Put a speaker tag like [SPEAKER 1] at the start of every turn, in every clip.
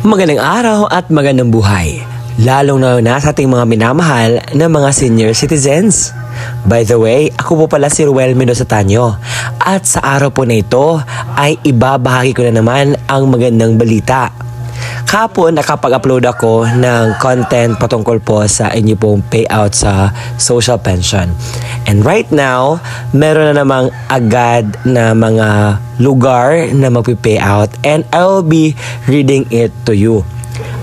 [SPEAKER 1] Magandang araw at magandang buhay, lalong na sa ating mga minamahal na mga senior citizens. By the way, ako po pala si Ruel Mendoza Tanyo at sa araw po na ito ay ibabahagi ko na naman ang magandang balita. Kahapon nakapag-upload ako ng content patungkol po sa inyo pong payout sa social pension. And right now, meron na namang agad na mga lugar na magpi-payout and I'll be reading it to you.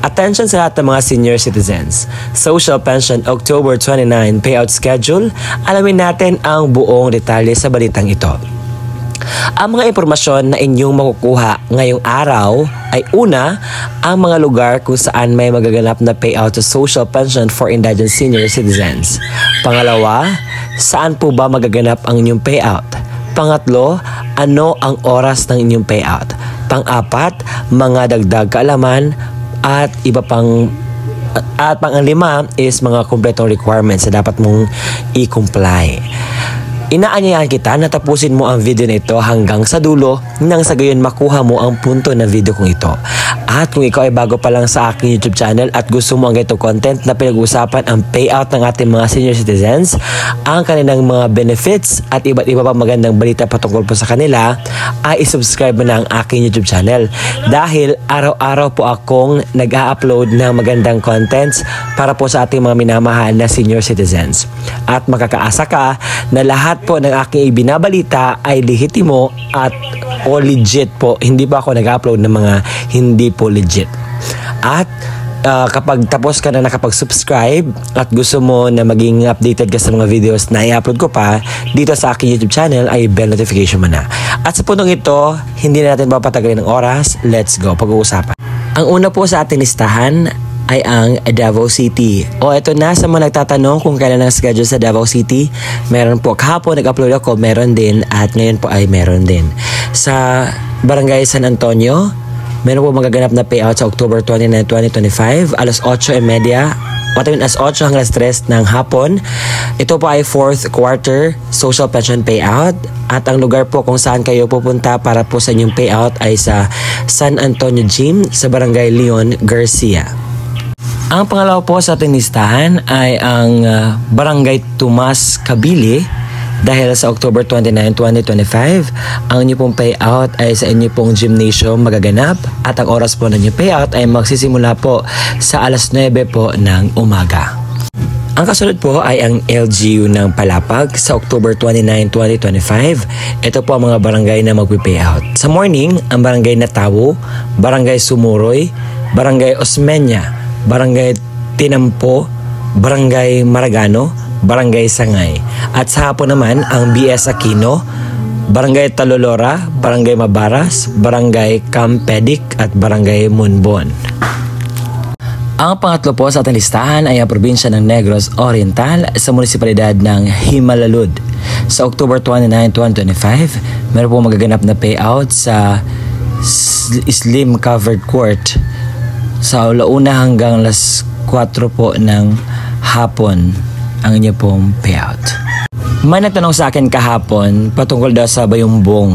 [SPEAKER 1] Attention sa lahat ng mga senior citizens. Social Pension October 29 payout schedule. Alamin natin ang buong detalye sa balitang ito. Ang mga impormasyon na inyong makukuha ngayong araw ay una, ang mga lugar kung saan may magaganap na payout sa social pension for indigent senior citizens. Pangalawa, saan po ba magaganap ang inyong payout? Pangatlo, ano ang oras ng inyong payout? Pang-apat, mga dagdag kaalaman at iba pang pang-lima is mga kumpletong requirements na dapat mong i-comply. Inaanyayahan kita na tapusin mo ang video na ito hanggang sa dulo nang sa gayon makuha mo ang punto ng video kong ito. At kung ikaw ay bago pa lang sa aking YouTube channel at gusto mo ang ganitong content na pinag-uusapan ang payout ng ating mga senior citizens, ang kanilang mga benefits at iba't iba pa magandang balita patungkol po sa kanila, ay isubscribe mo na ang aking YouTube channel. Dahil araw-araw po akong nag-a-upload ng magandang contents para po sa ating mga minamahal na senior citizens. At makakaasa ka na lahat po ng aking ibinabalita ay lehitimo at o legit po. Hindi pa ako nag-upload ng mga hindi po legit. At kapag tapos ka na nakapag-subscribe at gusto mo na maging updated ka sa mga videos na i-upload ko pa dito sa aking YouTube channel, ay bell notification mo na. At sa punong ito, hindi na natin papatagalin ng oras. Let's go, pag-uusapan. Ang una po sa ating listahan ay ang Davao City. O eto na, sa mga nagtatanong kung kailan ang schedule sa Davao City, meron po. Kahapon nag-upload ako, meron din, at ngayon po ay meron din. Sa Barangay San Antonio, meron po magaganap na payout sa October 29, 2025, alas 8:30, alas 8 hanggang alas 3 ng hapon. Ito po ay 4th quarter social pension payout. At ang lugar po kung saan kayo pupunta para po sa inyong payout ay sa San Antonio Gym sa Barangay Leon Garcia. Ang pangalawa po sa ating listahan ay ang Barangay Tomas Kabili. Dahil sa October 29, 2025, ang inyo pong payout ay sa inyo pong gymnasium magaganap at ang oras po ng inyong payout ay magsisimula po sa alas 9 po ng umaga. Ang kasunod po ay ang LGU ng Palapag sa October 29, 2025. Ito po ang mga barangay na magpi-payout. Sa morning, ang Barangay Natawo, Barangay Sumuroy, Barangay Osmeña, Barangay Tinampo, Barangay Maragano, Barangay Sangay. At sa hapon naman, ang BS Aquino, Barangay Talolora, Barangay Mabaras, Barangay Campedik at Barangay Munbon. Ang pangatlo po sa ating listahan ay ang probinsya ng Negros Oriental sa munisipalidad ng Himalalud. Sa October 29, 2025, meron po magaganap na payout sa Slim Covered Court sa alauna hanggang alas 4 po ng hapon ang inyo pong payout. May nagtanong sa akin kahapon patungkol daw sa Bayumbong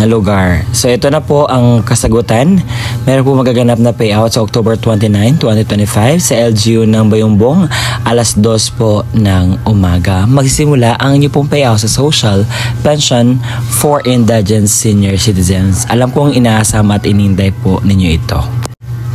[SPEAKER 1] na lugar. So ito na po ang kasagutan. Meron po magaganap na payout sa October 29, 2025 sa LGU ng Bayumbong alas 2 po ng umaga. Magsisimula ang inyo pong payout sa social pension for indigent senior citizens. Alam kong inaasam at ininday po ninyo ito.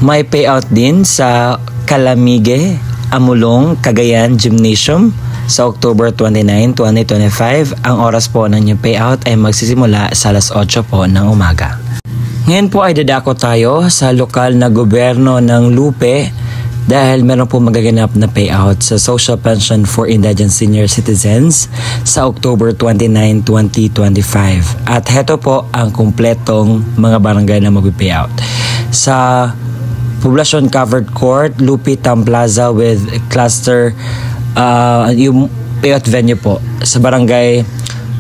[SPEAKER 1] May payout din sa Calamige, Amulong, Cagayan Gymnasium sa October 29, 2025. Ang oras po ng inyong payout ay magsisimula sa alas 8 po ng umaga. Ngayon po ay dadako tayo sa lokal na gobyerno ng Lupe dahil meron po magaganap na payout sa social pension for indigent senior citizens sa October 29, 2025. At heto po ang kumpletong mga barangay na mag-payout. Sa Poblacion Covered Court, Lupi Town Plaza with cluster yung payout venue po sa Barangay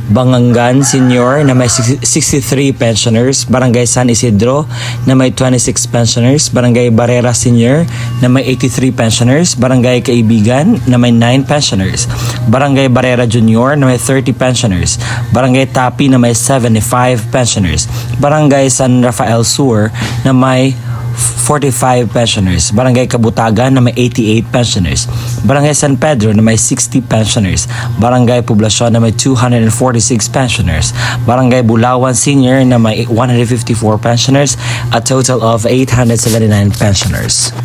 [SPEAKER 1] Bangangan Senior na may 63 pensioners, Barangay San Isidro na may 26 pensioners, Barangay Barrera Senior na may 83 pensioners, Barangay Kaibigan na may 9 pensioners, Barangay Barrera Junior na may 30 pensioners, Barangay Tapi na may 75 pensioners, Barangay San Rafael Sur na may 45 pensioners. Barangay Kabutagan na may 88 pensioners. Barangay San Pedro na may 60 pensioners. Barangay Poblacion na may 246 pensioners. Barangay Bulawan Senior na may 154 pensioners. A total of 879 pensioners.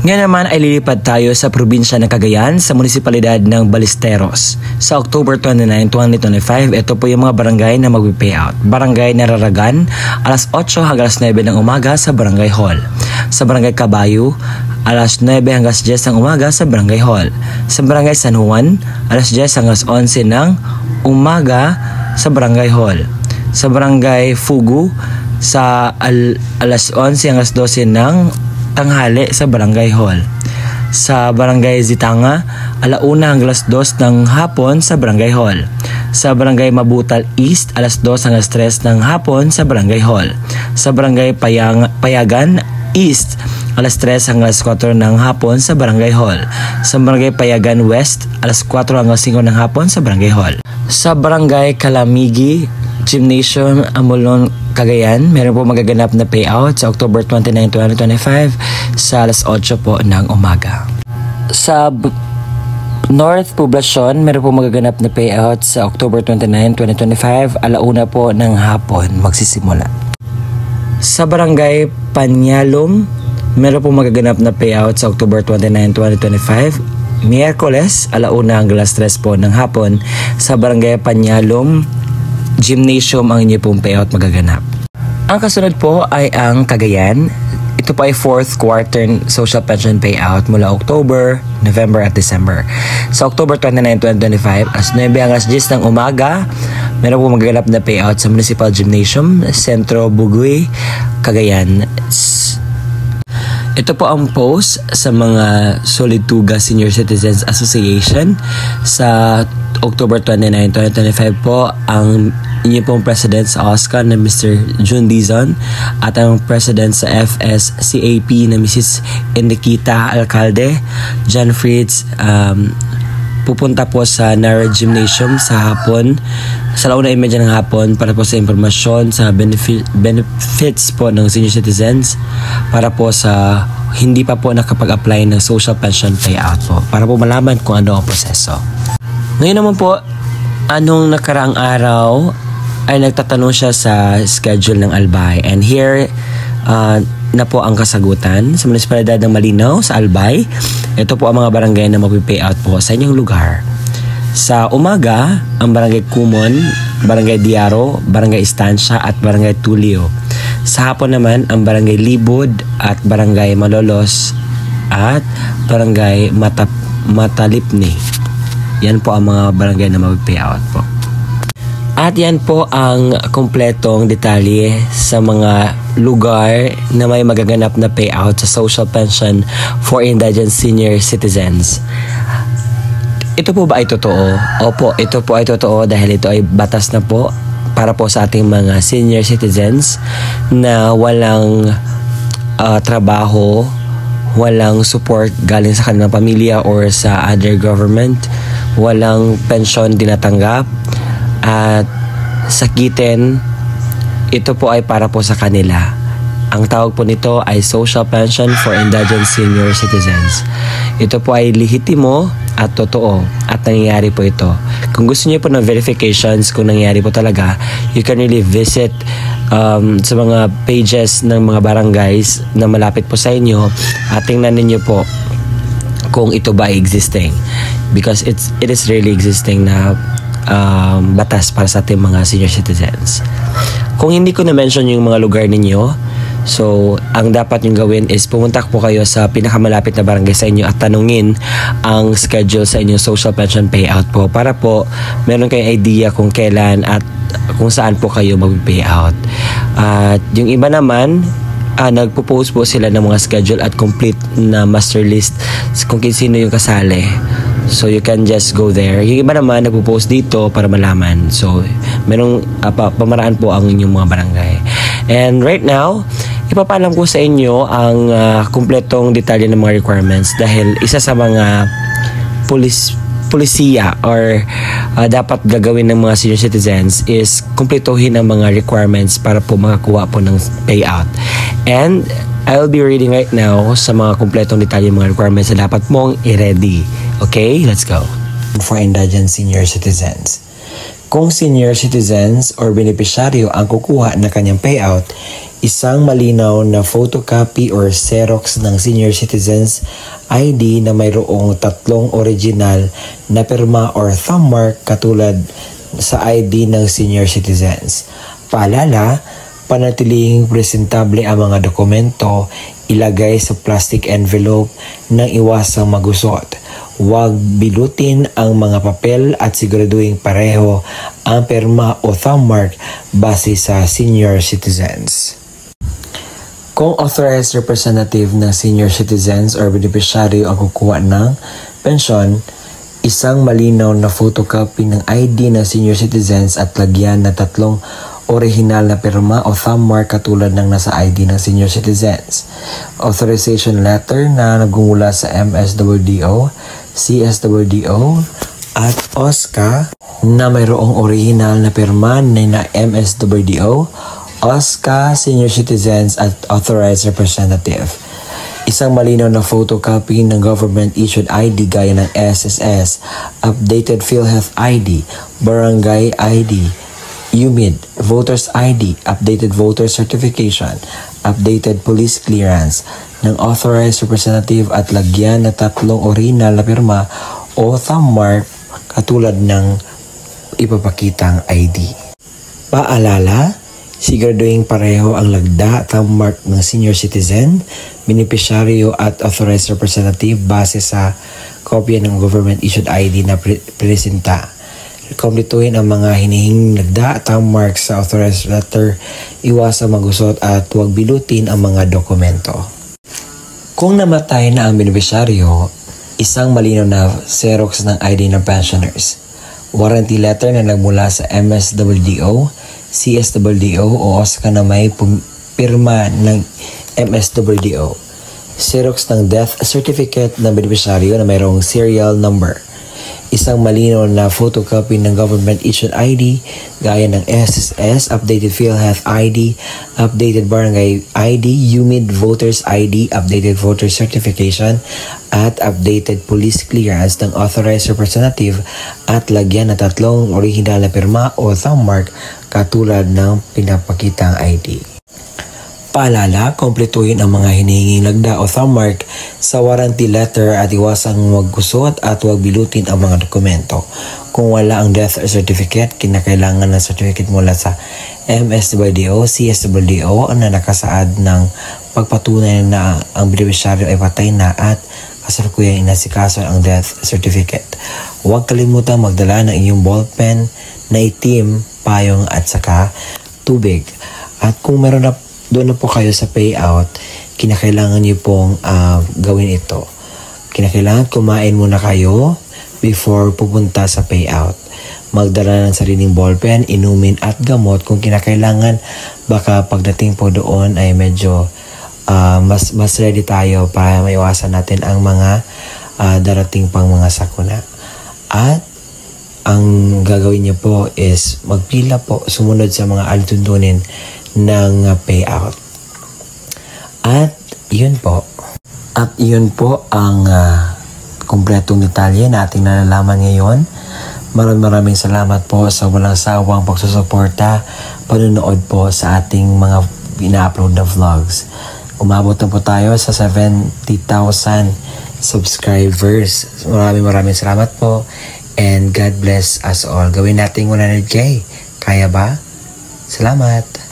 [SPEAKER 1] Ngayon naman ay lilipad tayo sa probinsya ng Cagayan sa munisipalidad ng Ballesteros. Sa October 29, 2025, ito po yung mga barangay na mag-payout. Barangay Nararagan, alas 8 hanggang alas 9 ng umaga sa Barangay Hall. Sa Barangay Cabayo, alas 9 hanggang 10 ng umaga sa Barangay Hall. Sa Barangay San Juan, alas 10 hanggang 11 ng umaga sa Barangay Hall. Sa Barangay Fugu, sa alas 11 hanggang 12 ng tanghali sa Barangay Hall. Sa Barangay Zitanga, alauna hanggang alas 2 ng hapon sa Barangay Hall. Sa Barangay Mabutal East, alas 2 hanggang 3 ng hapon sa Barangay Hall. Sa Barangay Payagan East, alas 3 hanggang alas 4 ng hapon sa Barangay Hall. Sa Barangay Payagan West, alas 4 hanggang 5 ng hapon sa Barangay Hall. Sa Barangay Calamigi Gymnasium, Amolon, Cagayan, meron po magaganap na payout sa October 29, 2025 sa alas 8 po ng umaga. Sa North Poblacion, meron po magaganap na payout sa October 29, 2025, alauna po ng hapon magsisimula. Sa Barangay Panyalom, meron po magaganap na payout sa October 29, 2025, Miyerkules, alauna hanggang alas 3 po ng hapon sa Barangay Panyalom Gymnasium ang inyo pong payout magaganap. Ang kasunod po ay ang Cagayan. Ito po ay 4th quarter social pension payout mula October, November at December. Sa October 29, 2025, alas 9 hanggang alas 10 ng umaga, meron po magaganap na payout sa Municipal Gymnasium, Centro Buguy, Cagayan. Ito po ang post sa mga Solituga Senior Citizens Association. Sa October 29, 2025 po, ang inyong pong president sa OSCA na Mr. June Dizon at ang president sa FSCAP na Mrs. Enriqueta Alcalde, John Fritz, pupunta po sa Nara Gymnasium sa hapon, sa launa imedya ng hapon para po sa impormasyon sa benefits po ng senior citizens para po sa hindi pa po nakapag-apply ng social pension payout po para po malaman kung ano ang proseso. Ngayon naman po, anong nakaraang araw ay nagtatanong siya sa schedule ng Albay, and here na po ang kasagutan sa munisipalidad ng Malinaw sa Albay. Ito po ang mga barangay na mag-payout po sa inyong lugar. Sa umaga, ang Barangay Kumon, Barangay Diaro, Barangay Estancia at Barangay Tulio. Sa hapon naman, ang Barangay Libod at Barangay Malolos at Barangay Matalipni. Yan po ang mga barangay na mag-payout po. At yan po ang kumpletong detalye sa mga lugar na may magaganap na payout sa social pension for indigent senior citizens. Ito po ba ay totoo? Opo, ito po ay totoo dahil ito ay batas na po para po sa ating mga senior citizens na walang trabaho, walang support galing sa kanilang pamilya or sa other government, walang pensyon dinatanggap, at sakitin. Ito po ay para po sa kanila. Ang tawag po nito ay Social Pension for Indigent Senior Citizens. Ito po ay lehitimo at totoo at nangyayari po ito. Kung gusto niyo po ng verifications kung nangyayari po talaga, you can really visit sa mga pages ng mga barangays na malapit po sa inyo at tingnan ninyo po kung ito ba ay existing, because it is really existing na batas para sa ating mga senior citizens. Kung hindi ko na-mention yung mga lugar ninyo, so ang dapat yung gawin is pumunta po kayo sa pinakamalapit na barangay sa inyo at tanungin ang schedule sa inyong social pension payout po para po meron kayong idea kung kailan at kung saan po kayo mag-payout. At yung iba naman, nagpo-post po sila ng mga schedule at complete na master list kung sino yung kasali. So you can just go there. Yung iba naman nagpo-post dito para malaman. So merong pamaraan po ang inyong mga barangay. And right now, ipapalam ko sa inyo ang kumpletong detalye ng mga requirements dahil isa sa mga polisiya or dapat gagawin ng mga senior citizens is kumpletuhin ang mga requirements para po makakuha po ng payout. And I'll be reading right now sa mga kumpletong detalye mga requirements na dapat mong i-ready. Okay, let's go. For indigent senior citizens. Kung senior citizens or beneficiaryo ang kukuha ng kanyang payout, isang malinaw na photocopy or Xerox ng senior citizens ID na mayroong 3 original na pirma or thumb mark katulad sa ID ng senior citizens. Paalala, panatiling presentable ang mga dokumento, ilagay sa plastic envelope nang iwasang magusot. Huwag bilutin ang mga papel at siguraduhin pareho ang pirma o thumb mark base sa senior citizens. Kung authorized representative ng senior citizens or beneficiaryo ang kukuha ng pensyon, isang malinaw na photocopy ng ID ng senior citizens at lagyan na 3 original na pirma o thumb mark katulad ng nasa ID ng senior citizens. Authorization letter na nagmumula sa MSWDO, CSWDO at OSCA na mayroong original na pirma na MSWDO, OSCA, senior citizens at authorized representative. Isang malinaw na photocopy ng government-issued ID gaya ng SSS, updated PhilHealth ID, Barangay ID, UMID, Voters ID, updated voter certification, updated police clearance ng authorized representative at lagyan na 3 original na pirma o thumb mark katulad ng ipapakitang ID. Paalala, siguraduhin pareho ang lagda thumb mark ng senior citizen, beneficiaryo at authorized representative base sa kopya ng government-issued ID na presenta. Kumpletuhin ang mga hinihinging lagda, thumb mark sa authorized letter, iwasang magusot at huwag bilutin ang mga dokumento. Kung namatay na ang beneficiaryo, isang malinaw na Xerox ng ID ng pensioners, warranty letter na nagmula sa MSWDO, CSWDO o OSCA na may pirma ng MSWDO, Xerox ng death certificate ng beneficiaryo na mayroong serial number, isang malinaw na photocopy ng government-issued ID gaya ng SSS, updated PhilHealth ID, updated Barangay ID, UMID Voters ID, updated voter certification, at updated police clearance ng authorized representative at lagyan na 3 original na pirma o thumb mark katulad ng pinapakitang ID. Paalala, kumpletuhin ang mga hinihinging lagda o thumb mark sa warranty letter at iwasang maggusot at huwag bilutin ang mga dokumento. Kung wala ang death certificate, kinakailangan ng certificate mula sa MSWDO, CSWDO na nakasaad ng pagpatunay na ang beneficiaryo ay patay na at kasalukuyang inasikaso ang death certificate. Huwag kalimutan magdala ng inyong ballpen na itim, payong at saka tubig. At kung meron na doon na po kayo sa payout, kinakailangan niyo pong gawin ito. Kinakailangan kumain muna kayo before pupunta sa payout. Magdala ng sariling ballpen, inumin at gamot kung kinakailangan. Baka pagdating po doon ay medyo mas ready tayo para maiwasan natin ang mga darating pang mga sakuna. At ang gagawin niyo po is magpila po, sumunod sa mga alituntunin ng payout. At yun po. At yun po ang kumpletong detalye na ating nalalaman ngayon. Maraming salamat po sa walang sawang pagsusuporta, panonood po sa ating mga ina-upload na vlogs. Umabot na po tayo sa 70,000 subscribers. Maraming salamat po and God bless us all. Gawin natin 100K. Kaya ba? Salamat!